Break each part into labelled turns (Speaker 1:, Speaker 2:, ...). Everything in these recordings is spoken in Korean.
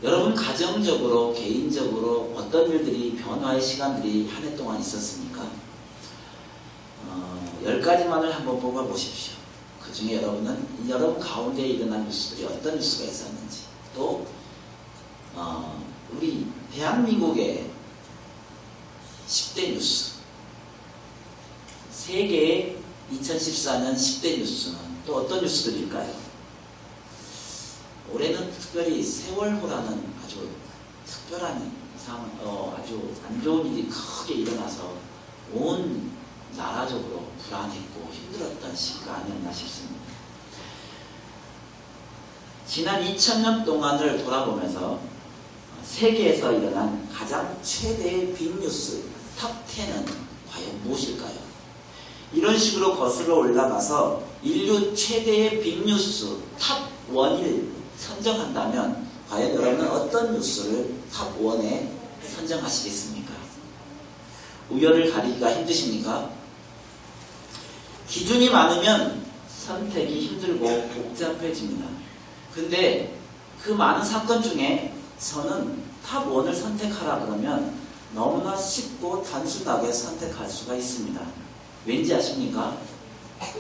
Speaker 1: 여러분 가정적으로 개인적으로 어떤 일들이 변화의 시간들이 한 해 동안 있었습니까? 10가지만을 한번 뽑아보십시오. 그 중에 여러분은 여러분 가운데 일어난 뉴스들이 어떤 뉴스가 있었는지, 또 우리 대한민국의 10대 뉴스, 세계의 2014년 10대 뉴스는 또 어떤 뉴스들일까요? 올해는 특별히 세월호라는 아주 특별한 아주 안 좋은 일이 크게 일어나서 온 나라적으로 불안했고 힘들었던 시기가 아니었나 싶습니다. 지난 2000년 동안을 돌아보면서 세계에서 일어난 가장 최대의 빅뉴스 탑10은 과연 무엇일까요? 이런 식으로 거슬러 올라가서 인류 최대의 빅뉴스 탑1을 선정한다면 과연 여러분은 어떤 뉴스를 탑1에 선정하시겠습니까? 우열을 가리기가 힘드십니까? 기준이 많으면 선택이 힘들고 복잡해집니다. 근데 그 많은 사건 중에 저는 탑1을 선택하라 그러면 너무나 쉽고 단순하게 선택할 수가 있습니다. 왠지 아십니까?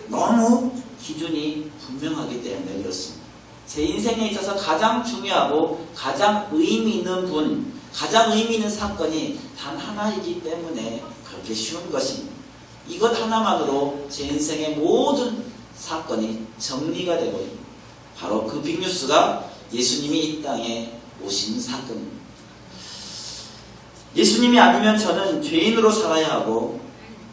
Speaker 1: 너무 기준이 분명하기 때문에 그렇습니다. 제 인생에 있어서 가장 중요하고 가장 의미 있는 분, 가장 의미 있는 사건이 단 하나이기 때문에 그렇게 쉬운 것입니다. 이것 하나만으로 제 인생의 모든 사건이 정리가 되고 있습니다. 바로 그 빅뉴스가 예수님이 이 땅에 오신 사건입니다. 예수님이 아니면 저는 죄인으로 살아야 하고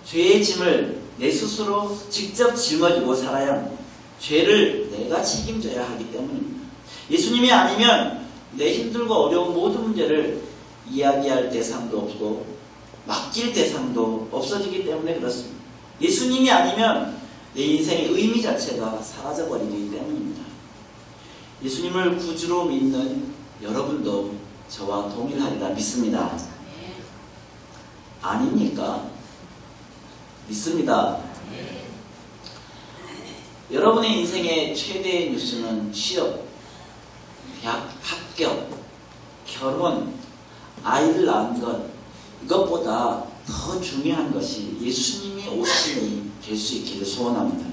Speaker 1: 죄의 짐을 내 스스로 직접 짊어지고 살아야 합니다. 죄를 내가 책임져야 하기 때문입니다. 예수님이 아니면 내 힘들고 어려운 모든 문제를 이야기할 대상도 없고 맡길 대상도 없어지기 때문에 그렇습니다. 예수님이 아니면 내 인생의 의미 자체가 사라져버리기 때문입니다. 예수님을 구주로 믿는 여러분도 저와 동일하리라 믿습니다. 아닙니까? 믿습니다. 여러분의 인생의 최대의 뉴스는 취업, 대학 합격, 결혼, 아이를 낳은 것, 이것보다 더 중요한 것이 예수님이 오심이 될 수 있기를 소원합니다.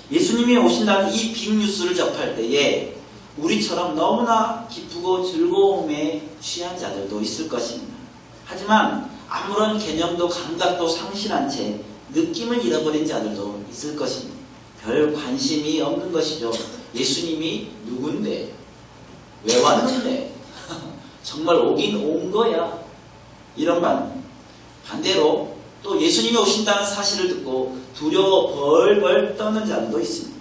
Speaker 1: 예수님이 오신다는 이 빅뉴스를 접할 때에 우리처럼 너무나 기쁘고 즐거움에 취한 자들도 있을 것입니다. 하지만 아무런 개념도 감각도 상실한 채 느낌을 잃어버린 자들도 있을 것입니다. 별 관심이 없는 것이죠. 예수님이 누군데? 왜 왔는데? 정말 오긴 온 거야? 이런 반대로 또 예수님이 오신다는 사실을 듣고 두려워 벌벌 떠는 자들도 있습니다.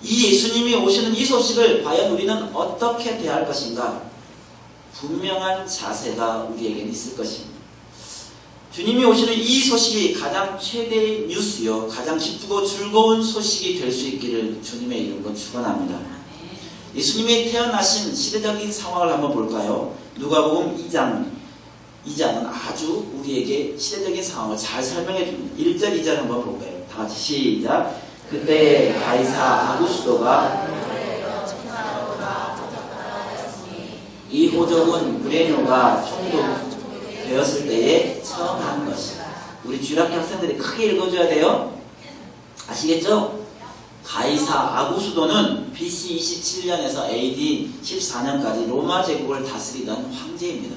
Speaker 1: 이 예수님이 오시는 이 소식을 과연 우리는 어떻게 대할 것인가? 분명한 자세가 우리에게는 있을 것입니다. 주님이 오시는 이 소식이 가장 최대의 뉴스요, 가장 기쁘고 즐거운 소식이 될 수 있기를 주님의 이름으로 축원합니다. 예수님이 태어나신 시대적인 상황을 한번 볼까요? 누가복음 2장은 아주 우리에게 시대적인 상황을 잘 설명해 줍니다. 1절, 2절 한번 볼까요? 다 같이 시작. 그때 가이사 아구스도가 이 호적은 브레뇨가 총독되었을 때에 처음 한 것이다. 우리 주일학교 학생들이 크게 읽어줘야 돼요. 아시겠죠? 가이사 아구스도는 BC 27년에서 AD 14년까지 로마 제국을 다스리던 황제입니다.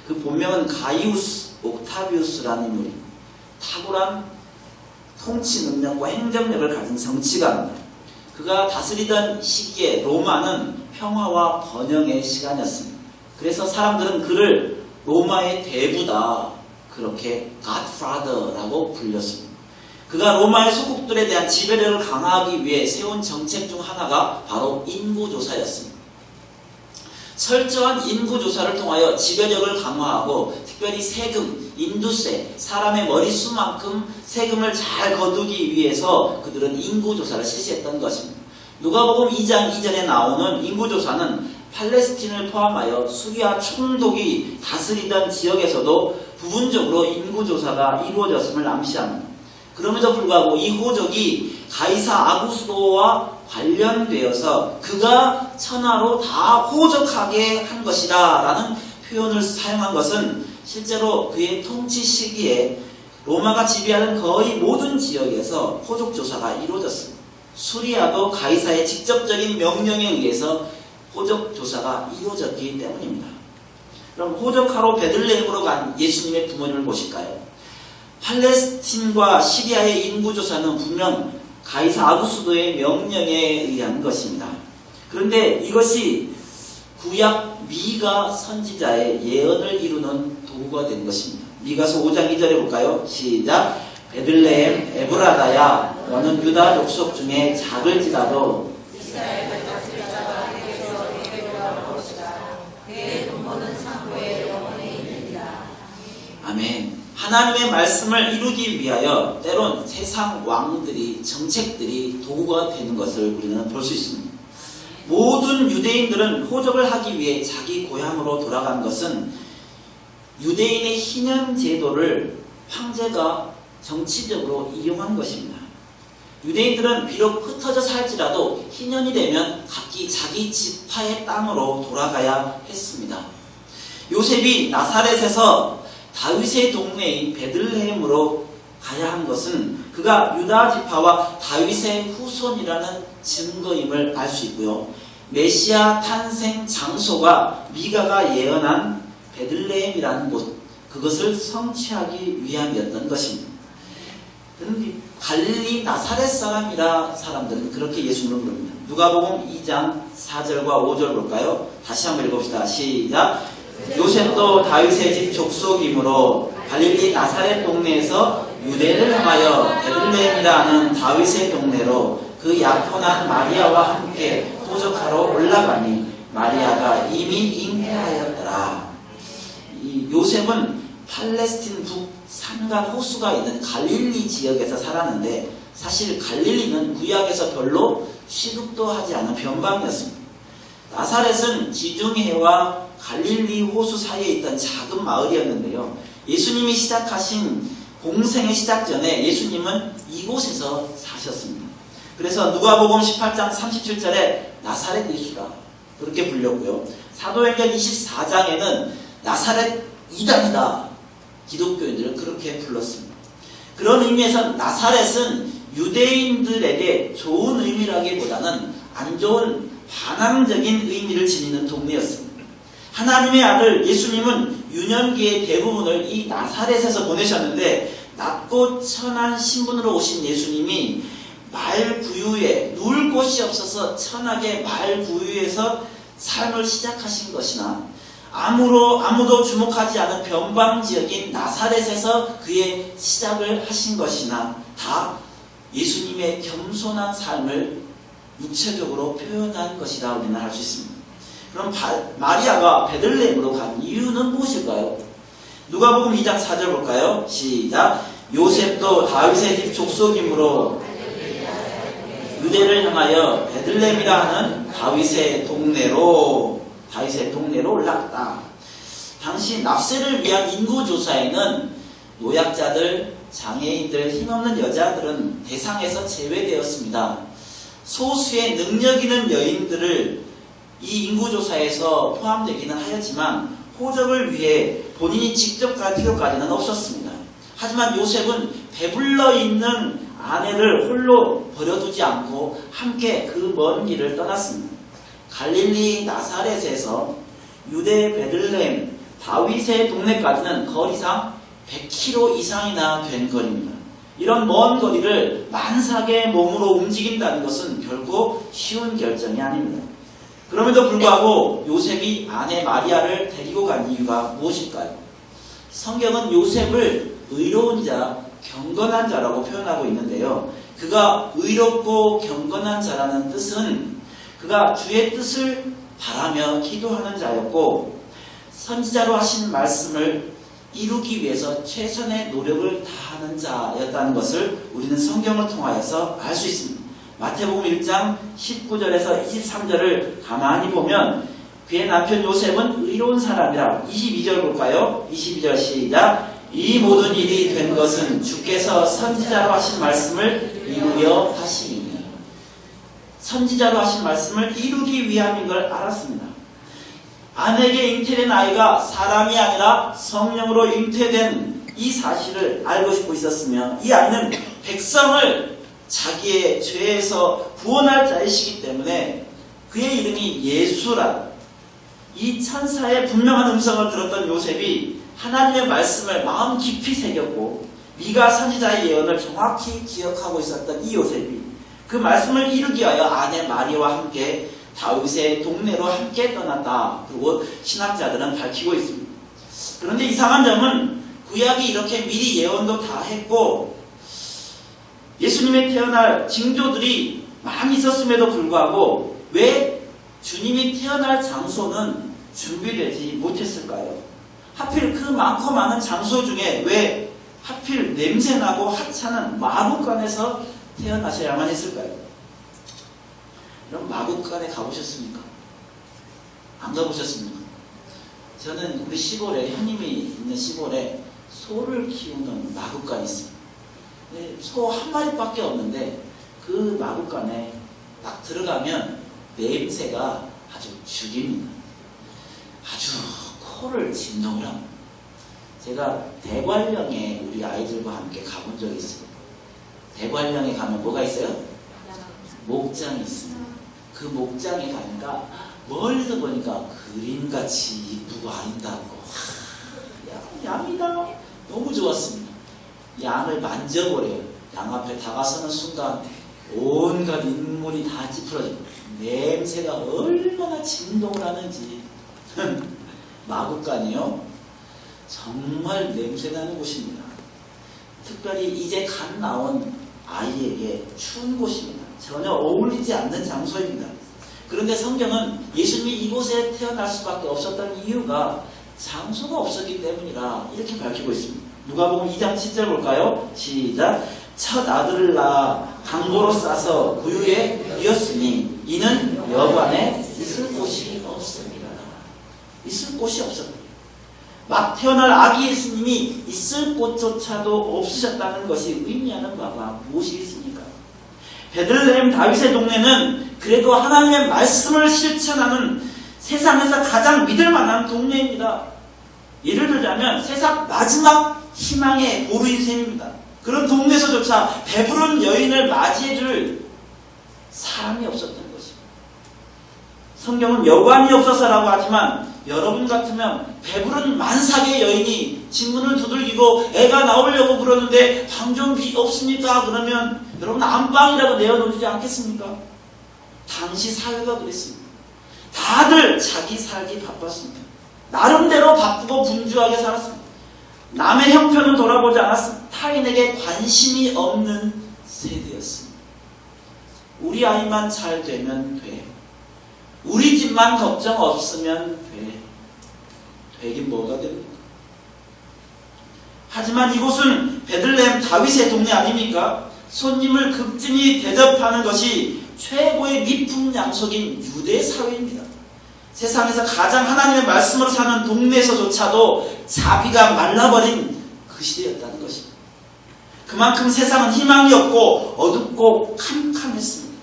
Speaker 1: 그 본명은 가이우스 옥타비우스라는 인물입니다. 탁월한 통치 능력과 행정력을 가진 정치가입니다. 그가 다스리던 시기에 로마는 평화와 번영의 시간이었습니다. 그래서 사람들은 그를 로마의 대부다, 그렇게 Godfather라고 불렸습니다. 그가 로마의 소국들에 대한 지배력을 강화하기 위해 세운 정책 중 하나가 바로 인구조사였습니다. 철저한 인구조사를 통하여 지배력을 강화하고 특별히 세금, 인두세, 사람의 머릿수만큼 세금을 잘 거두기 위해서 그들은 인구조사를 실시했던 것입니다. 누가복음 2장 2절에 나오는 인구조사는 팔레스틴을 포함하여 수리아 총독이 다스리던 지역에서도 부분적으로 인구조사가 이루어졌음을 암시합니다. 그럼에도 불구하고 이 호적이 가이사 아구스도와 관련되어서 그가 천하로 다 호적하게 한 것이다 라는 표현을 사용한 것은 실제로 그의 통치 시기에 로마가 지배하는 거의 모든 지역에서 호적조사가 이루어졌습니다. 수리아도 가이사의 직접적인 명령에 의해서 호적조사가 이루어졌기 때문입니다. 그럼 호적하러 베들레헴으로 간 예수님의 부모님을 보실까요? 팔레스틴과 시리아의 인구조사는 분명 가이사 아구스도의 명령에 의한 것입니다. 그런데 이것이 구약 미가 선지자의 예언을 이루는 도구가 된 것입니다. 미가서 5장 2절에 볼까요? 시작! 베들레헴 에브라다야 너는 유다 족속 중에 작을지라도 아멘. 하나님의 말씀을 이루기 위하여 때론 세상 왕들이 정책들이 도구가 되는 것을 우리는 볼 수 있습니다. 모든 유대인들은 호적을 하기 위해 자기 고향으로 돌아간 것은 유대인의 희년 제도를 황제가 정치적으로 이용한 것입니다. 유대인들은 비록 흩어져 살지라도 희년이 되면 각기 자기 지파의 땅으로 돌아가야 했습니다. 요셉이 나사렛에서 다윗의 동네인 베들레헴으로 가야 한 것은 그가 유다 지파와 다윗의 후손이라는 증거임을 알 수 있고요. 메시아 탄생 장소가 미가가 예언한 베들레헴이라는 곳, 그것을 성취하기 위함이었던 것입니다. 갈릴리 나사렛 사람이라 사람들은 그렇게 예수님을 부릅니다. 누가복음 2장 4절과 5절 볼까요? 다시 한번 읽어봅시다. 시작! 요셉도 다윗의 집 족속이므로 갈릴리 나사렛 동네에서 유대를 향하여 베들레헴이라 하는 다윗의 동네로 그 약혼한 마리아와 함께 호적하러 올라가니 마리아가 이미 잉태하였더라. 이 요셉은 팔레스틴 북 산간 호수가 있는 갈릴리 지역에서 살았는데 사실 갈릴리는 구약에서 별로 취급도 하지 않은 변방이었습니다. 나사렛은 지중해와 갈릴리 호수 사이에 있던 작은 마을이었는데요. 예수님이 시작하신 공생의 시작 전에 예수님은 이곳에서 사셨습니다. 그래서 누가복음 18장 37절에 나사렛 예수라 그렇게 불렸고요. 사도행전 24장에는 나사렛 이단이다. 기독교인들은 그렇게 불렀습니다. 그런 의미에서 나사렛은 유대인들에게 좋은 의미라기보다는 안 좋은 반항적인 의미를 지니는 동네였습니다. 하나님의 아들 예수님은 유년기의 대부분을 이 나사렛에서 보내셨는데 낮고 천한 신분으로 오신 예수님이 말구유에 누울 곳이 없어서 천하게 말구유에서 삶을 시작하신 것이나 아무도 주목하지 않은 변방지역인 나사렛에서 그의 시작을 하신 것이나 다 예수님의 겸손한 삶을 육체적으로 표현한 것이라 우리는 알 수 있습니다. 그럼 마리아가 베들레헴으로 간 이유는 무엇일까요? 누가복음 2장 4절 볼까요? 시작! 요셉도 다윗의 집 족속이므로 유대를 향하여 베들레헴이라 하는 다윗의 동네로 올랐다. 당시 납세를 위한 인구조사에는 노약자들, 장애인들, 힘없는 여자들은 대상에서 제외되었습니다. 소수의 능력 있는 여인들을 이 인구조사에서 포함되기는 하였지만 호적을 위해 본인이 직접 갈 필요까지는 없었습니다. 하지만 요셉은 배불러 있는 아내를 홀로 버려두지 않고 함께 그 먼 길을 떠났습니다. 갈릴리 나사렛에서 유대 베들레헴 다윗의 동네까지는 거리상 100km 이상이나 된 거리입니다. 이런 먼 거리를 만삭의 몸으로 움직인다는 것은 결코 쉬운 결정이 아닙니다. 그럼에도 불구하고 요셉이 아내 마리아를 데리고 간 이유가 무엇일까요? 성경은 요셉을 의로운 자, 경건한 자라고 표현하고 있는데요. 그가 의롭고 경건한 자라는 뜻은 그가 주의 뜻을 바라며 기도하는 자였고 선지자로 하신 말씀을 이루기 위해서 최선의 노력을 다하는 자였다는 것을 우리는 성경을 통하여서 알 수 있습니다. 마태복음 1장 19절에서 23절을 가만히 보면 그의 남편 요셉은 의로운 사람이라. 22절 볼까요? 22절 시작! 이 모든 일이 된 것은 주께서 선지자로 하신 말씀을 이루려 하심이니. 선지자로 하신 말씀을 이루기 위함인 걸 알았습니다. 아내에게 잉태된 아이가 사람이 아니라 성령으로 잉태된 이 사실을 알고 싶고 있었으며, 이 아이는 백성을 자기의 죄에서 구원할 자이시기 때문에 그의 이름이 예수라, 이 천사의 분명한 음성을 들었던 요셉이 하나님의 말씀을 마음 깊이 새겼고 미가 선지자의 예언을 정확히 기억하고 있었던 이 요셉이 그 말씀을 이루기 위하여 아내 마리아와 함께 다윗의 동네로 함께 떠났다. 그리고 신학자들은 밝히고 있습니다. 그런데 이상한 점은 구약이 이렇게 미리 예언도 다 했고 예수님의 태어날 징조들이 많이 있었음에도 불구하고 왜 주님이 태어날 장소는 준비되지 못했을까요? 하필 그 많고 많은 장소 중에 왜 하필 냄새나고 하찮은 마구간에서 태어나셔야만 했을까요? 여러분 마구간에 가보셨습니까? 안 가보셨습니까? 저는 우리 시골에, 형님이 있는 시골에 소를 키우는 마구간이 있습니다. 소 한 마리밖에 없는데 그 마구간에 딱 들어가면 냄새가 아주 죽입니다. 아주 코를 진동을 합니다. 제가 대관령에 우리 아이들과 함께 가본 적이 있습니다. 대관령에 가면 뭐가 있어요? 목장이 있습니다. 그 목장에 가니까 멀리서 보니까 그림같이 이쁘고 아름답고 양이다. 너무 좋았습니다. 양을 만져보래요. 양 앞에 다가서는 순간 온갖 인물이 다 찌푸러집니다. 냄새가 얼마나 진동을 하는지. 마구간이요. 정말 냄새나는 곳입니다. 특별히 이제 갓 나온 아이에게 추운 곳입니다. 전혀 어울리지 않는 장소입니다. 그런데 성경은 예수님이 이곳에 태어날 수밖에 없었던 이유가 장소가 없었기 때문이라 이렇게 밝히고 있습니다. 누가복음 2장 7절 볼까요? 시작. 첫 아들을 낳아 강보로 싸서 구유에 이었으니 이는 여관에 있을 곳이 없습니다. 있을 곳이 없었다. 막 태어날 아기 예수님이 있을 곳조차도 없으셨다는 것이 의미하는 바가 무엇이 있습니까? 베들레헴 다윗의 동네는 그래도 하나님의 말씀을 실천하는 세상에서 가장 믿을 만한 동네입니다. 예를 들자면 세상 마지막 희망의 보루인 셈입니다. 그런 동네에서조차 배부른 여인을 맞이해줄 사람이 없었던 것입니다. 성경은 여관이 없어서라고 하지만 여러분 같으면 배부른 만삭의 여인이 진문을 두들기고 애가 나오려고 그러는데 방 좀 없습니까? 그러면 여러분 안방이라도 내어놓지 않겠습니까? 당시 사회가 그랬습니다. 다들 자기 살기 바빴습니다. 나름대로 바쁘고 분주하게 살았습니다. 남의 형편을 돌아보지 않았습니다. 타인에게 관심이 없는 세대였습니다. 우리 아이만 잘 되면 돼. 우리 집만 걱정 없으면 돼. 되긴 뭐가 됩니까? 하지만 이곳은 베들레헴 다윗의 동네 아닙니까? 손님을 극진히 대접하는 것이 최고의 미풍양속인 유대 사회입니다. 세상에서 가장 하나님의 말씀으로 사는 동네에서조차도 자비가 말라버린 그 시대였다는 것입니다. 그만큼 세상은 희망이 없고 어둡고 캄캄했습니다.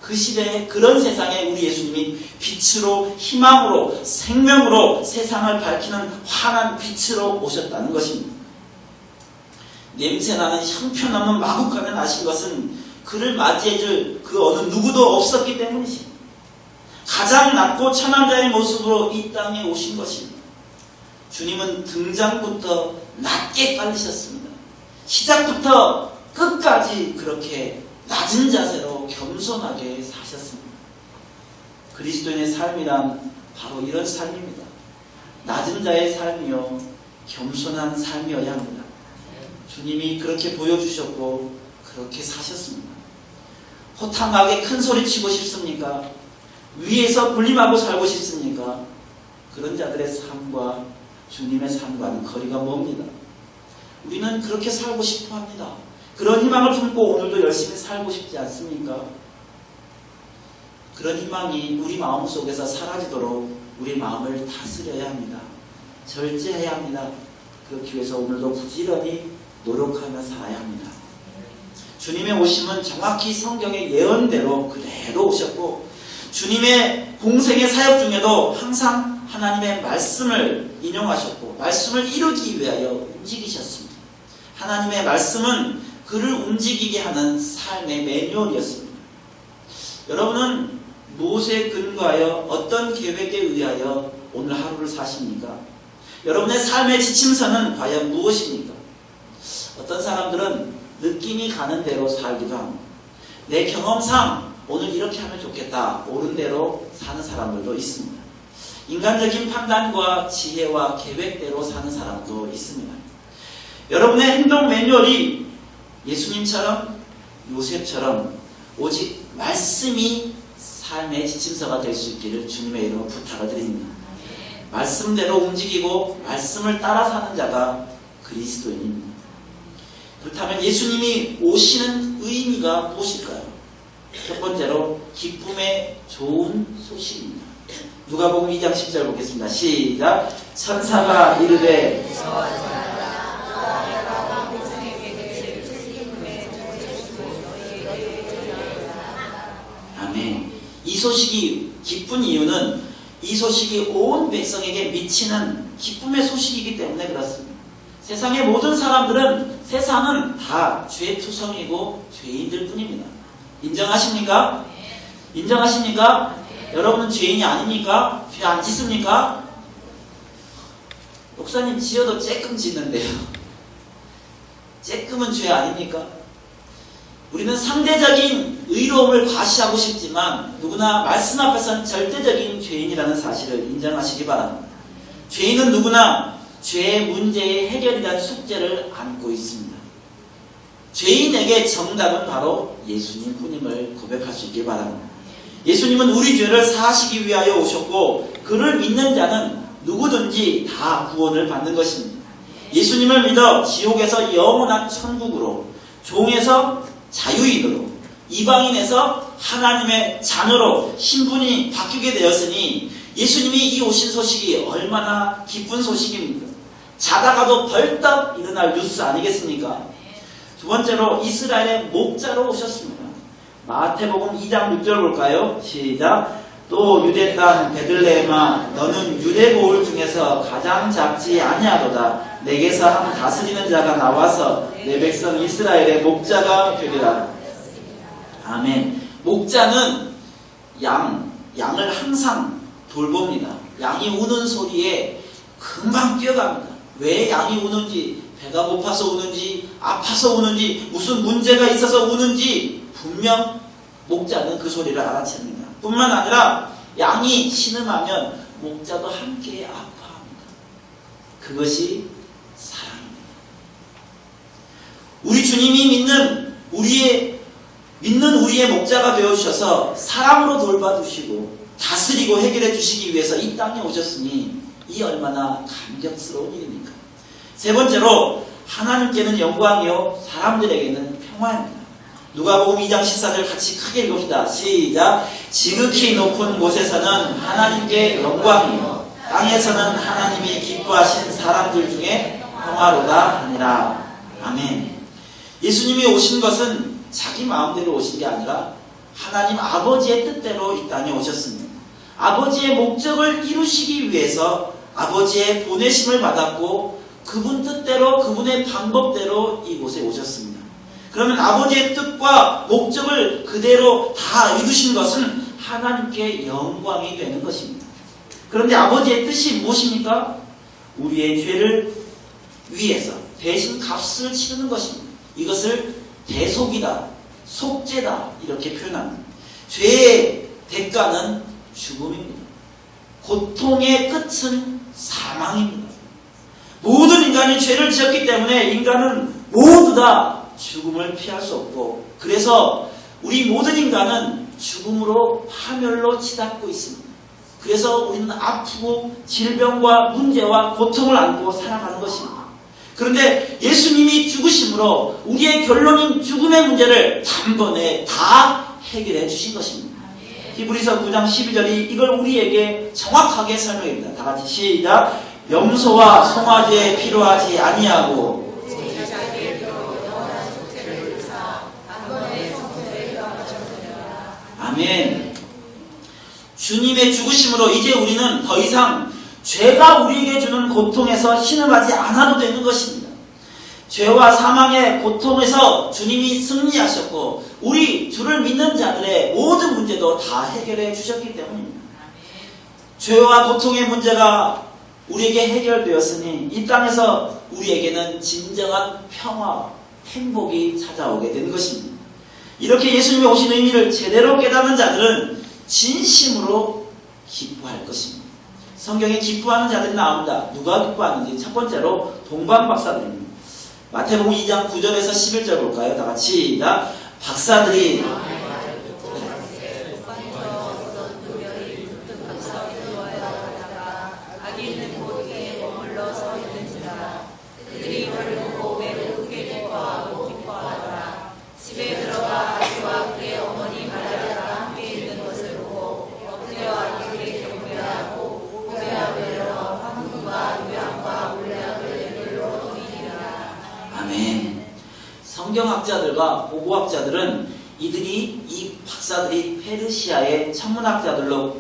Speaker 1: 그 시대에 그런 세상에 우리 예수님이 빛으로 희망으로 생명으로 세상을 밝히는 환한 빛으로 오셨다는 것입니다. 냄새나는 형편없는 마구간에 나신 것은 그를 맞이해줄 그 어느 누구도 없었기 때문이십니다. 가장 낮고 천한 자의 모습으로 이 땅에 오신 것입니다. 주님은 등장부터 낮게 깔리셨습니다. 시작부터 끝까지 그렇게 낮은 자세로 겸손하게 사셨습니다. 그리스도인의 삶이란 바로 이런 삶입니다. 낮은 자의 삶이요 겸손한 삶이어야 합니다. 주님이 그렇게 보여주셨고 그렇게 사셨습니다. 호탕하게 큰 소리치고 싶습니까? 위에서 군림하고 살고 싶습니까? 그런 자들의 삶과 주님의 삶과는 거리가 멉니다. 우리는 그렇게 살고 싶어 합니다. 그런 희망을 품고 오늘도 열심히 살고 싶지 않습니까? 그런 희망이 우리 마음속에서 사라지도록 우리 마음을 다스려야 합니다. 절제해야 합니다. 그렇기 위해서 오늘도 부지런히 노력하며 살아야 합니다. 주님의 오심은 정확히 성경의 예언대로 그대로 오셨고, 주님의 공생의 사역 중에도 항상 하나님의 말씀을 인용하셨고 말씀을 이루기 위하여 움직이셨습니다. 하나님의 말씀은 그를 움직이게 하는 삶의 매뉴얼이었습니다. 여러분은 무엇에 근거하여 어떤 계획에 의하여 오늘 하루를 사십니까? 여러분의 삶의 지침서는 과연 무엇입니까? 어떤 사람들은 느낌이 가는 대로 살기도 합니다. 내 경험상 오늘 이렇게 하면 좋겠다, 옳은 대로 사는 사람들도 있습니다. 인간적인 판단과 지혜와 계획대로 사는 사람도 있습니다. 여러분의 행동 매뉴얼이 예수님처럼 요셉처럼 오직 말씀이 삶의 지침서가 될 수 있기를 주님의 이름으로 부탁을 드립니다. 말씀대로 움직이고 말씀을 따라 사는 자가 그리스도인입니다. 그렇다면 예수님이 오시는 의미가 무엇일까요? 첫 번째로 기쁨의 좋은 소식입니다. 누가복음 2장 10절 보겠습니다. 시작. 천사가 이르되 아멘. 이 소식이 기쁜 이유는 이 소식이 온 백성에게 미치는 기쁨의 소식이기 때문에 그렇습니다. 세상의 모든 사람들은 세상은 다 죄투성이고 죄인들 뿐입니다. 인정하십니까? 인정하십니까? 여러분은 죄인이 아닙니까? 죄 안 짓습니까? 목사님 지어도 쬐끔 짓는데요. 쬐끔은 죄 아닙니까? 우리는 상대적인 의로움을 과시하고 싶지만 누구나 말씀 앞에서는 절대적인 죄인이라는 사실을 인정하시기 바랍니다. 죄인은 누구나 죄의 문제의 해결이라는 숙제를 안고 있습니다. 죄인에게 정답은 바로 예수님 뿐임을 고백할 수 있기 바랍니다. 예수님은 우리 죄를 사하시기 위하여 오셨고 그를 믿는 자는 누구든지 다 구원을 받는 것입니다. 예수님을 믿어 지옥에서 영원한 천국으로, 종에서 자유인으로, 이방인에서 하나님의 자녀로 신분이 바뀌게 되었으니 예수님이 이 오신 소식이 얼마나 기쁜 소식입니까? 자다가도 벌떡 일어날 뉴스 아니겠습니까? 두 번째로 이스라엘의 목자로 오셨습니다. 마태복음 2장 6절 볼까요? 시작. 또 유대 땅 베들레헴아 너는 유대 고을 중에서 가장 작지 아니하도다. 내게서 한 다스리는 자가 나와서 내 백성 이스라엘의 목자가 되리라. 아멘. 목자는 양을 항상 돌봅니다. 양이 우는 소리에 금방 뛰어갑니다. 왜 양이 우는지, 배가 고파서 우는지, 아파서 우는지, 무슨 문제가 있어서 우는지 분명 목자는 그 소리를 알아챕니다. 뿐만 아니라 양이 신음하면 목자도 함께 아파합니다. 그것이 사랑입니다. 우리 주님이 믿는 우리의 목자가 되어주셔서 사랑으로 돌봐주시고 다스리고 해결해 주시기 위해서 이 땅에 오셨으니 이 얼마나 감격스러운 일입니까? 세 번째로 하나님께는 영광이요 사람들에게는 평화입니다. 누가복음 2장 14절 같이 크게 읽읍시다. 시작. 지극히 높은 곳에서는 하나님께 영광이요 땅에서는 하나님이 기뻐하신 사람들 중에 평화로다 하니라. 아멘. 예수님이 오신 것은 자기 마음대로 오신 게 아니라 하나님 아버지의 뜻대로 이 땅에 오셨습니다. 아버지의 목적을 이루시기 위해서 아버지의 보내심을 받았고 그분 뜻대로 그분의 방법대로 이곳에 오셨습니다. 그러면 아버지의 뜻과 목적을 그대로 다 이루신 것은 하나님께 영광이 되는 것입니다. 그런데 아버지의 뜻이 무엇입니까? 우리의 죄를 위해서 대신 값을 치르는 것입니다. 이것을 대속이다, 속죄다 이렇게 표현합니다. 죄의 대가는 죽음입니다. 고통의 끝은 사망입니다. 모든 인간이 죄를 지었기 때문에 인간은 모두 다 죽음을 피할 수 없고 그래서 우리 모든 인간은 죽음으로 파멸로 치닫고 있습니다. 그래서 우리는 아프고 질병과 문제와 고통을 안고 살아가는 것입니다. 그런데 예수님이 죽으심으로 우리의 결론인 죽음의 문제를 단번에 다 해결해 주신 것입니다. 히브리서 9장 12절이 이걸 우리에게 정확하게 설명합니다. 다 같이 시작. 염소와 송아지에 필요하지 아니하고 아멘. 주님의 죽으심으로 이제 우리는 더 이상 죄가 우리에게 주는 고통에서 신음하지 않아도 되는 것입니다. 죄와 사망의 고통에서 주님이 승리하셨고 우리 주를 믿는 자들의 모든 문제도 다 해결해 주셨기 때문입니다. 죄와 고통의 문제가 우리에게 해결되었으니 이 땅에서 우리에게는 진정한 평화, 행복이 찾아오게 된 것입니다. 이렇게 예수님이 오신 의미를 제대로 깨닫는 자들은 진심으로 기뻐할 것입니다. 성경에 기뻐하는 자들이 나옵니다. 누가 기뻐하는지 첫 번째로 동방 박사들입니다. 마태복음 2장 9절에서 11절 볼까요? 다 같이 시작. 박사들이 성경학자들과 고고학자들은 이 박사들이 페르시아의 천문학자들로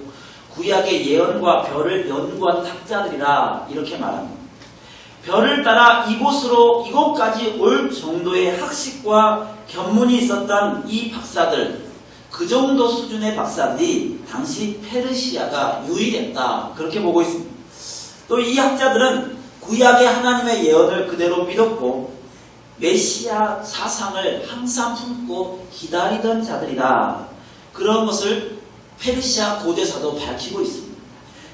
Speaker 1: 구약의 예언과 별을 연구한 학자들이라 이렇게 말합니다. 별을 따라 이곳까지 올 정도의 학식과 견문이 있었던 이 박사들, 그 정도 수준의 박사들이 당시 페르시아가 유일했다 그렇게 보고 있습니다. 또 이 학자들은 구약의 하나님의 예언을 그대로 믿었고 메시아 사상을 항상 품고 기다리던 자들이다. 그런 것을 페르시아 고대사도 밝히고 있습니다.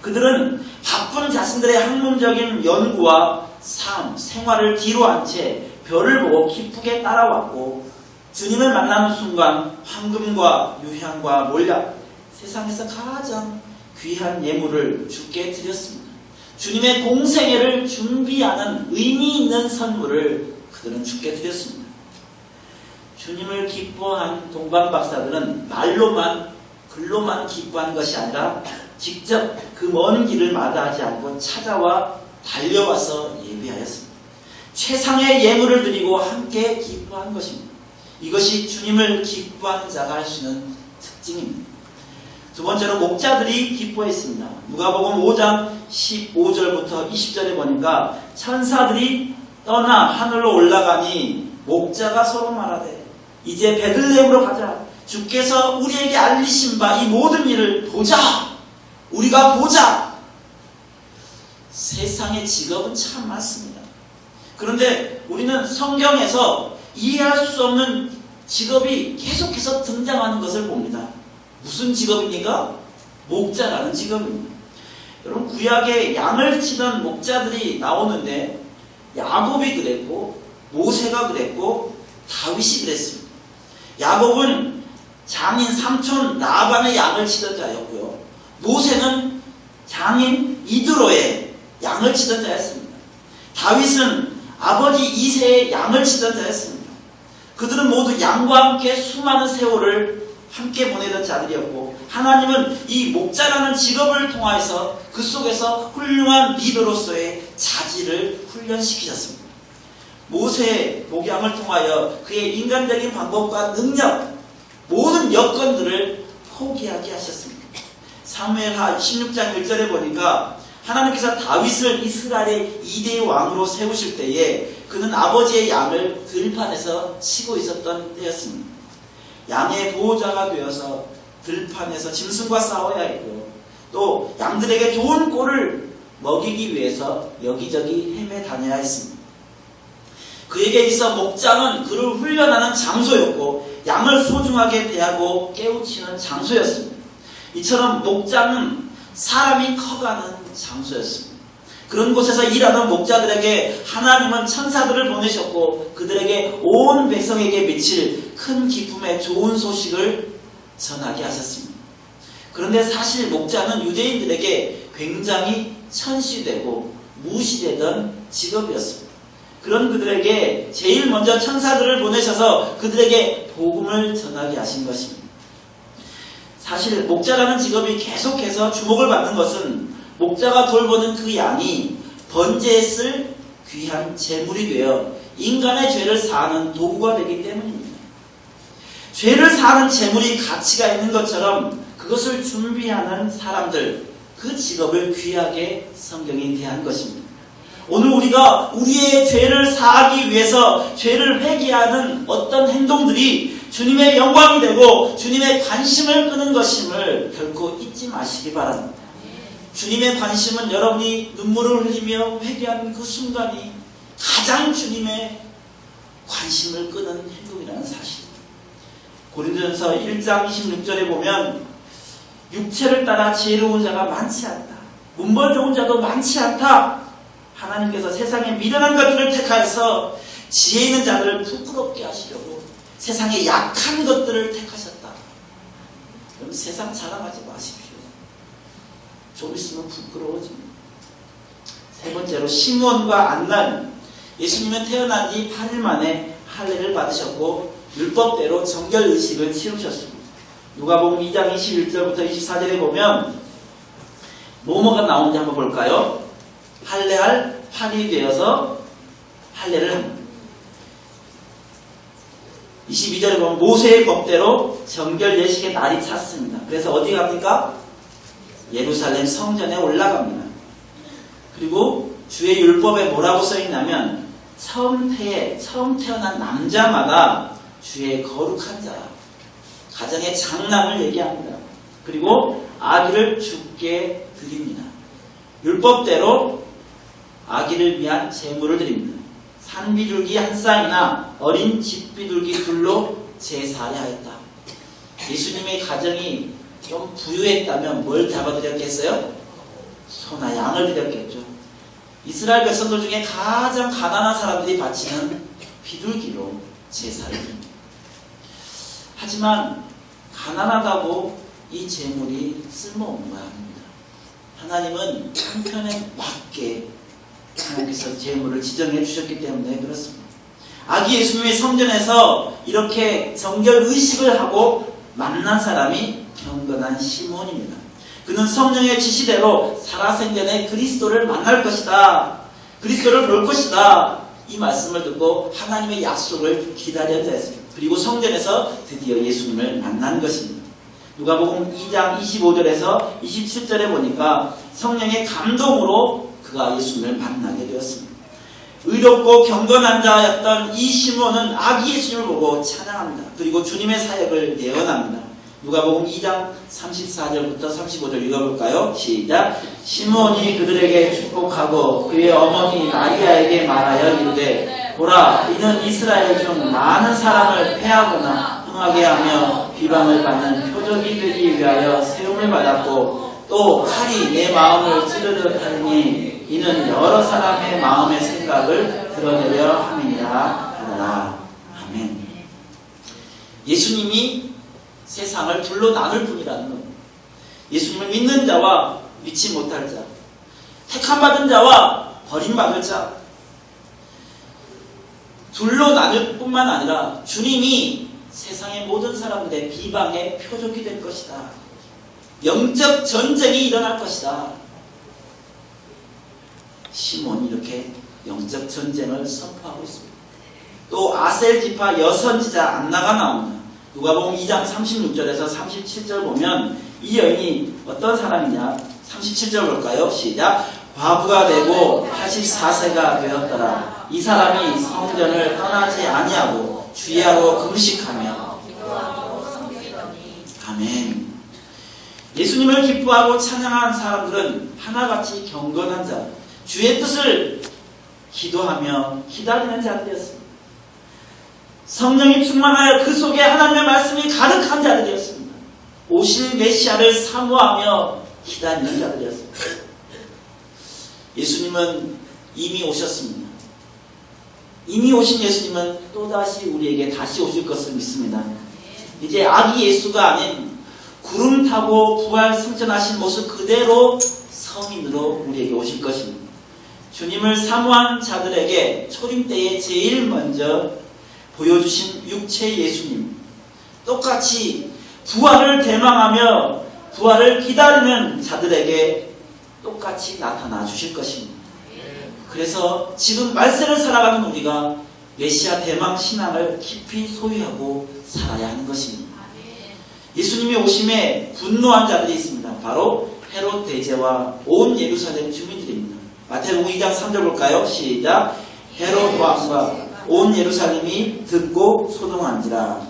Speaker 1: 그들은 바쁜 자신들의 학문적인 연구와 삶, 생활을 뒤로 한 채 별을 보고 기쁘게 따라왔고 주님을 만나는 순간 황금과 유향과 몰약, 세상에서 가장 귀한 예물을 주께 드렸습니다. 주님의 공생애를 준비하는 의미 있는 선물을 그들은 주께 드렸습니다. 주님을 기뻐한 동방 박사들은 말로만 글로만 기뻐하는 것이 아니라 직접 그 먼 길을 마다하지 않고 찾아와 달려와서 예배하였습니다. 최상의 예물을 드리고 함께 기뻐한 것입니다. 이것이 주님을 기뻐하는 자가 할 수 있는 특징입니다. 두 번째로 목자들이 기뻐했습니다. 누가복음 5장 15절부터 20절에 보니까 천사들이 떠나 하늘로 올라가니 목자가 서로 말하되 이제 베들레헴으로 가자. 주께서 우리에게 알리신 바 이 모든 일을 보자. 우리가 보자. 세상의 직업은 참 많습니다. 그런데 우리는 성경에서 이해할 수 없는 직업이 계속해서 등장하는 것을 봅니다. 무슨 직업입니까? 목자라는 직업입니다. 여러분 구약에 양을 치던 목자들이 나오는데 야곱이 그랬고 모세가 그랬고 다윗이 그랬습니다. 야곱은 장인 삼촌 라반의 양을 치던 자였고요. 모세는 장인 이드로의 양을 치던 자였습니다. 다윗은 아버지 이새의 양을 치던 자였습니다. 그들은 모두 양과 함께 수많은 세월을 함께 보내던 자들이었고 하나님은 이 목자라는 직업을 통해서 그 속에서 훌륭한 리더로서의 자질을 훈련시키셨습니다. 모세의 목양을 통하여 그의 인간적인 방법과 능력, 모든 여건들을 포기하게 하셨습니다. 사무엘하 16장 1절에 보니까 하나님께서 다윗을 이스라엘의 2대 왕으로 세우실 때에 그는 아버지의 양을 들판에서 치고 있었던 때였습니다. 양의 보호자가 되어서 들판에서 짐승과 싸워야 했고요. 또 양들에게 좋은 꼴을 먹이기 위해서 여기저기 헤매 다녀야 했습니다. 그에게 있어 목장은 그를 훈련하는 장소였고 양을 소중하게 대하고 깨우치는 장소였습니다. 이처럼 목장은 사람이 커가는 장소였습니다. 그런 곳에서 일하던 목자들에게 하나님은 천사들을 보내셨고 그들에게 온 백성에게 미칠 큰 기쁨의 좋은 소식을 전하게 하셨습니다. 그런데 사실 목자는 유대인들에게 굉장히 천시되고 무시되던 직업이었습니다. 그런 그들에게 제일 먼저 천사들을 보내셔서 그들에게 복음을 전하게 하신 것입니다. 사실 목자라는 직업이 계속해서 주목을 받는 것은 목자가 돌보는 그 양이 번제했을 귀한 제물이 되어 인간의 죄를 사하는 도구가 되기 때문입니다. 죄를 사는 재물이 가치가 있는 것처럼 그것을 준비하는 사람들, 그 직업을 귀하게 성경이 대한 것입니다. 오늘 우리가 우리의 죄를 사하기 위해서 죄를 회개하는 어떤 행동들이 주님의 영광이 되고 주님의 관심을 끄는 것임을 결코 잊지 마시기 바랍니다. 주님의 관심은 여러분이 눈물을 흘리며 회개하는 그 순간이 가장 주님의 관심을 끄는 행동이라는 사실입니다. 고린도전서 1장 26절에 보면 육체를 따라 지혜로운 자가 많지 않다. 문벌 좋은 자도 많지 않다. 하나님께서 세상에 미련한 것들을 택하여서 지혜 있는 자들을 부끄럽게 하시려고 세상에 약한 것들을 택하셨다. 그럼 세상 자랑하지 마십시오. 좀 있으면 부끄러워집니다. 세 번째로 시므온과 안나는 예수님은 태어난 지 8일 만에 할례를 받으셨고 율법대로 정결의식을 치르셨습니다. 누가복음 2장 21절부터 24절에 보면 뭐뭐가 나오는지 한번 볼까요? 할례할 8일이 되어서 할례를 합니다. 22절에 보면 모세의 법대로 정결 예식의 날이 찼습니다. 그래서 어디 갑니까? 예루살렘 성전에 올라갑니다. 그리고 주의 율법에 뭐라고 써있냐면 처음 태어난 남자마다 주의 거룩한 자, 가정의 장남을 얘기합니다. 그리고 아기를 주께 드립니다. 율법대로 아기를 위한 제물을 드립니다. 산비둘기 한 쌍이나 어린 집비둘기 둘로 제사를 하였다. 예수님의 가정이 좀 부유했다면 뭘 잡아드렸겠어요? 소나 양을 드렸겠죠. 이스라엘 백성들 중에 가장 가난한 사람들이 바치는 비둘기로 제사를 드립니다. 하지만 가난하다고 이 제물이 쓸모없는 거 아닙니다. 하나님은 형편에 맞게 하나님께서 제물을 지정해 주셨기 때문에 그렇습니다. 아기 예수님의 성전에서 이렇게 정결 의식을 하고 만난 사람이 경건한 시몬입니다. 그는 성령의 지시대로 살아생전에 그리스도를 만날 것이다. 그리스도를 볼 것이다. 이 말씀을 듣고 하나님의 약속을 기다려야 했습니다. 그리고 성전에서 드디어 예수님을 만난 것입니다. 누가복음 2장 25절에서 27절에 보니까 성령의 감동으로 그가 예수님을 만나게 되었습니다. 의롭고 경건한 자였던 이 시몬은 아기 예수님을 보고 찬양합니다. 그리고 주님의 사역을 예언합니다. 누가복음 2장 34절부터 35절 읽어볼까요? 시작. 시몬이 그들에게 축복하고 그의 어머니 마리아에게 말하여 이르되 보라, 이는 이스라엘 중 많은 사람을 패하거나 흥하게 하며 비방을 받는 표적이 되기 위하여 세움을 받았고 또 칼이 내 마음을 찌르려 하니 이는 여러 사람의 마음의 생각을 드러내려 함이라 하더라. 아멘. 예수님이 세상을 둘로 나눌 뿐이라는 것. 예수님을 믿는 자와 믿지 못할 자, 택함받은 자와 버림받을 자, 둘로 나눌 뿐만 아니라 주님이 세상의 모든 사람들의 비방의 표적이 될 것이다. 영적 전쟁이 일어날 것이다. 시몬이 이렇게 영적 전쟁을 선포하고 있습니다. 또 아셀 지파 여선지자 안나가 나옵니다. 누가복음 2장 36절에서 37절 보면 이 여인이 어떤 사람이냐? 37절 볼까요? 시작. 과부가 되고 84세가 되었더라. 이 사람이 성전을 떠나지 아니하고 주야로 금식하며. 아멘. 예수님을 기뻐하고 찬양한 사람들은 하나같이 경건한 자, 주의 뜻을 기도하며 기다리는 자들이었습니다. 성령이 충만하여 그 속에 하나님의 말씀이 가득한 자들이었습니다. 오실 메시아를 사모하며 기다리는 자들이었습니다. 예수님은 이미 오셨습니다. 이미 오신 예수님은 또다시 우리에게 다시 오실 것을 믿습니다. 이제 아기 예수가 아닌 구름 타고 부활 승천하신 모습 그대로 성인으로 우리에게 오실 것입니다. 주님을 사모한 자들에게 초림 때에 제일 먼저 보여주신 육체 예수님, 똑같이 부활을 대망하며 부활을 기다리는 자들에게 똑같이 나타나 주실 것입니다. 그래서 지금 말세를 살아가는 우리가 메시아 대망 신앙을 깊이 소유하고 살아야 하는 것입니다. 예수님이 오심에 분노한 자들이 있습니다. 바로 헤롯 대제와 온 예루살렘 주민들입니다. 마태복음 2장 3절 볼까요? 시작. 헤롯 왕과 온 예루살렘이 듣고 소동한지라.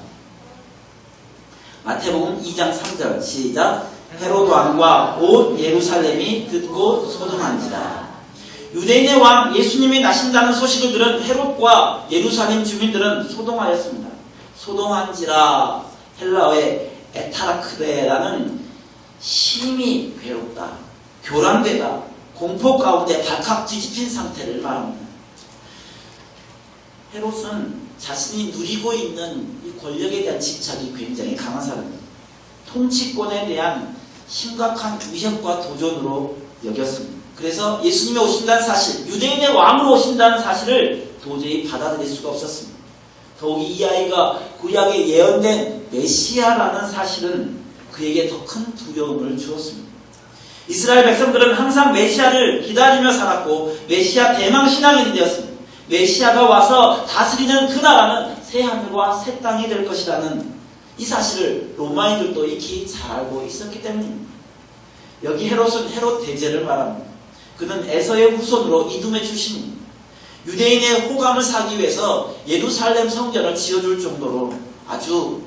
Speaker 1: 마태복음 2장 3절 시작. 헤롯 왕과 온 예루살렘이 듣고 소동한지라. 유대인의 왕 예수님이 나신다는 소식을 들은 헤롯과 예루살렘 주민들은 소동하였습니다. 소동한지라 헬라어의 에타라크레라는 심히 괴롭다, 교란되다, 공포 가운데 발칵 뒤집힌 상태를 말합니다. 헤롯은 자신이 누리고 있는 이 권력에 대한 집착이 굉장히 강한 사람입니다. 통치권에 대한 심각한 위협과 도전으로 여겼습니다. 그래서 예수님이 오신다는 사실, 유대인의 왕으로 오신다는 사실을 도저히 받아들일 수가 없었습니다. 더욱 이 아이가 구약에 예언된 메시아라는 사실은 그에게 더 큰 두려움을 주었습니다. 이스라엘 백성들은 항상 메시아를 기다리며 살았고 메시아 대망 신앙인이 되었습니다. 메시아가 와서 다스리는 그 나라는 새 하늘과 새 땅이 될 것이라는 이 사실을 로마인들도 익히 잘 알고 있었기 때문입니다. 여기 헤롯은 헤롯 대제를 말합니다. 그는 에서의 후손으로 이둠의 출신입니다. 유대인의 호감을 사기 위해서 예루살렘 성전을 지어줄 정도로 아주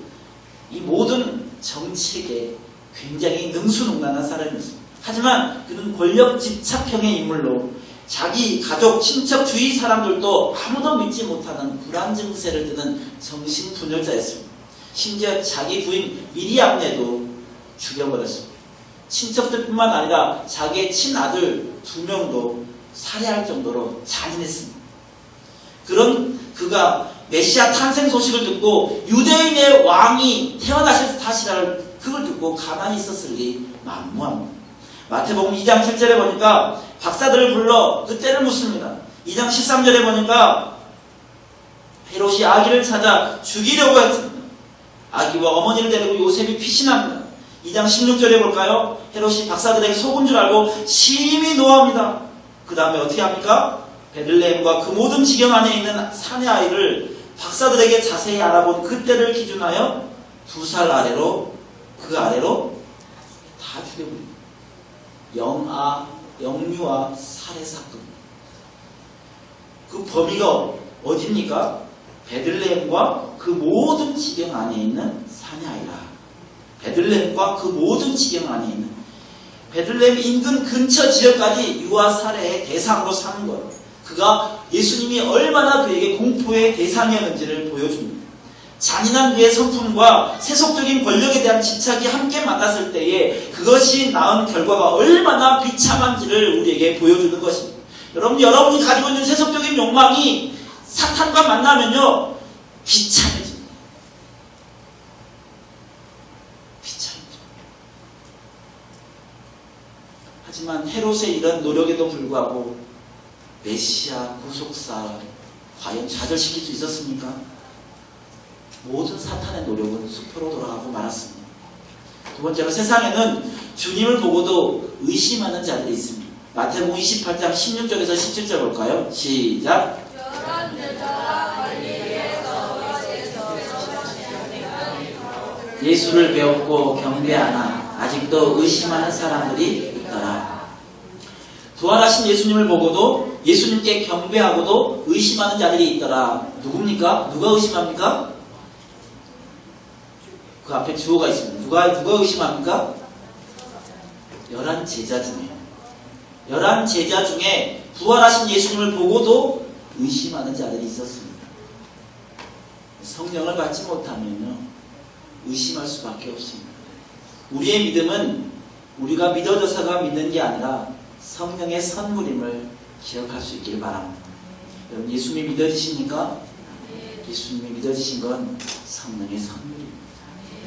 Speaker 1: 이 모든 정책에 굉장히 능수능란한 사람이었습니다. 하지만 그는 권력 집착형의 인물로 자기 가족, 친척, 주위 사람들도 아무도 믿지 못하는 불안 증세를 드는 정신분열자였습니다. 심지어 자기 부인 미리암네도 죽여버렸습니다. 친척들뿐만 아니라 자기의 친아들 2명도 살해할 정도로 잔인했습니다. 그런 그가 메시아 탄생 소식을 듣고 유대인의 왕이 태어나실 사실을 그걸 듣고 가만히 있었을 리 만무합니다. 마태복음 2장 7절에 보니까 박사들을 불러 그 때를 묻습니다. 2장 13절에 보니까 헤롯이 아기를 찾아 죽이려고 했습니다. 아기와 어머니를 데리고 요셉이 피신합니다. 2장 16절에 볼까요? 헤롯이 박사들에게 속은 줄 알고 심히 노합니다. 그 다음에 어떻게 합니까? 베들레헴과 그 모든 지경 안에 있는 사내 아이를 박사들에게 자세히 알아본 그때를 기준하여 2살 아래로 그 아래로 다 죽여버립니다. 영유아 살해 사건. 그 범위가 어디입니까? 베들레헴과 그 모든 지경 안에 있는 사내 아이라. 베들레헴과 그 모든 지경 안에 있는 베들레헴 인근 근처 지역까지 유아 살해의 대상으로 삼은 것. 그가 예수님이 얼마나 그에게 공포의 대상이었는지를 보여줍니다. 잔인한 그의 성품과 세속적인 권력에 대한 집착이 함께 만났을 때에 그것이 낳은 결과가 얼마나 비참한지를 우리에게 보여주는 것입니다. 여러분이 가지고 있는 세속적인 욕망이 사탄과 만나면요 비참해집니다. 하지만 헤롯의 이런 노력에도 불구하고 메시아 구속사 과연 좌절시킬 수 있었습니까? 모든 사탄의 노력은 수포로 돌아가고 말았습니다. 두 번째로 세상에는 주님을 보고도 의심하는 자들이 있습니다. 마태복음 28장 16절에서 17절 볼까요? 시작. 예수를 배웠고 경배하나 아직도 의심하는 사람들이 있더라. 부활하신 예수님을 보고도 예수님께 경배하고도 의심하는 자들이 있더라. 누굽니까? 누가 의심합니까? 그 앞에 주어가 있습니다. 누가 의심합니까? 11 제자 중에 11 제자 중에 부활하신 예수님을 보고도 의심하는 자들이 있었습니다. 성령을 받지 못하면요 의심할 수밖에 없습니다. 우리의 믿음은 우리가 믿어져서가 믿는 게 아니라 성령의 선물임을 기억할 수 있길 바랍니다. 여러분 예수님이 믿어지십니까? 예수님이 믿어지신 건 성령의 선물입니다.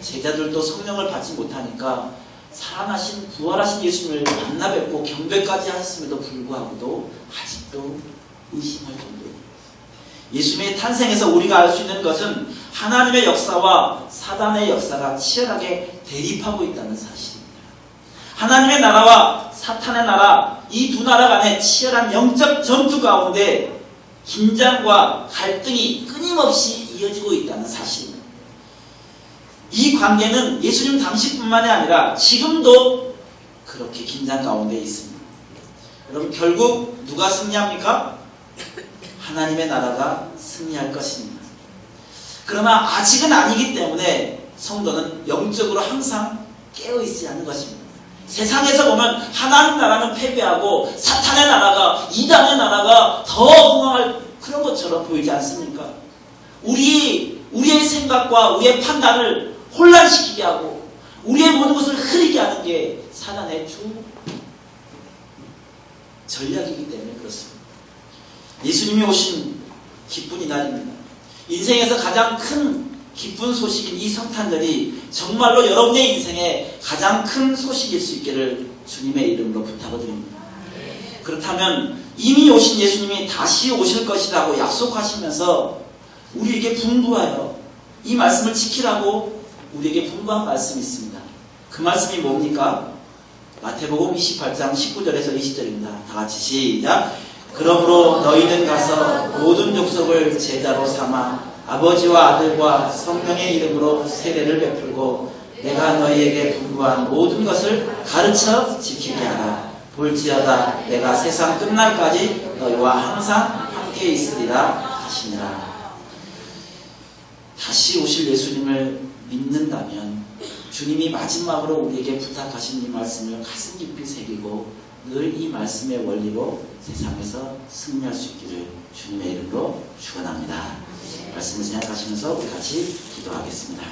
Speaker 1: 제자들도 성령을 받지 못하니까 살아나신 부활하신 예수님을 만나 뵙고 경배까지 하셨음에도 불구하고도 아직도 의심할 정도입니다. 예수님의 탄생에서 우리가 알 수 있는 것은 하나님의 역사와 사단의 역사가 치열하게 대립하고 있다는 사실입니다. 하나님의 나라와 사탄의 나라, 이 두 나라 간의 치열한 영적 전투 가운데 긴장과 갈등이 끊임없이 이어지고 있다는 사실입니다. 이 관계는 예수님 당시뿐만이 아니라 지금도 그렇게 긴장 가운데 있습니다. 여러분, 결국 누가 승리합니까? 하나님의 나라가 승리할 것입니다. 그러나 아직은 아니기 때문에 성도는 영적으로 항상 깨어있지 않는 것입니다. 세상에서 보면 하나님 나라는 패배하고 사탄의 나라가, 이단의 나라가 더 흥황할 그런 것처럼 보이지 않습니까? 우리의 생각과 우리의 판단을 혼란시키게 하고 우리의 모든 것을 흐리게 하는 게 사단의 주 전략이기 때문에 그렇습니다. 예수님이 오신 기쁜 이날입니다. 인생에서 가장 큰 기쁜 소식인 이 성탄절이 정말로 여러분의 인생에 가장 큰 소식일 수 있기를 주님의 이름으로 부탁을 드립니다. 그렇다면 이미 오신 예수님이 다시 오실 것이라고 약속하시면서 우리에게 분부하여 이 말씀을 지키라고 우리에게 분부한 말씀이 있습니다. 그 말씀이 뭡니까? 마태복음 28장 19절에서 20절입니다. 다 같이 시작. 그러므로 너희는 가서 모든 족속을 제자로 삼아 아버지와 아들과 성령의 이름으로 세례를 베풀고 내가 너희에게 분부한 모든 것을 가르쳐 지키게 하라. 볼지어다 내가 세상 끝날까지 너희와 항상 함께 있으리라 하시니라. 다시 오실 예수님을 믿는다면 주님이 마지막으로 우리에게 부탁하신 이 말씀을 가슴 깊이 새기고 늘 이 말씀의 원리로 세상에서 승리할 수 있기를 주님의 이름으로 축원합니다. 말씀을 생각하시면서 우리 같이 기도하겠습니다.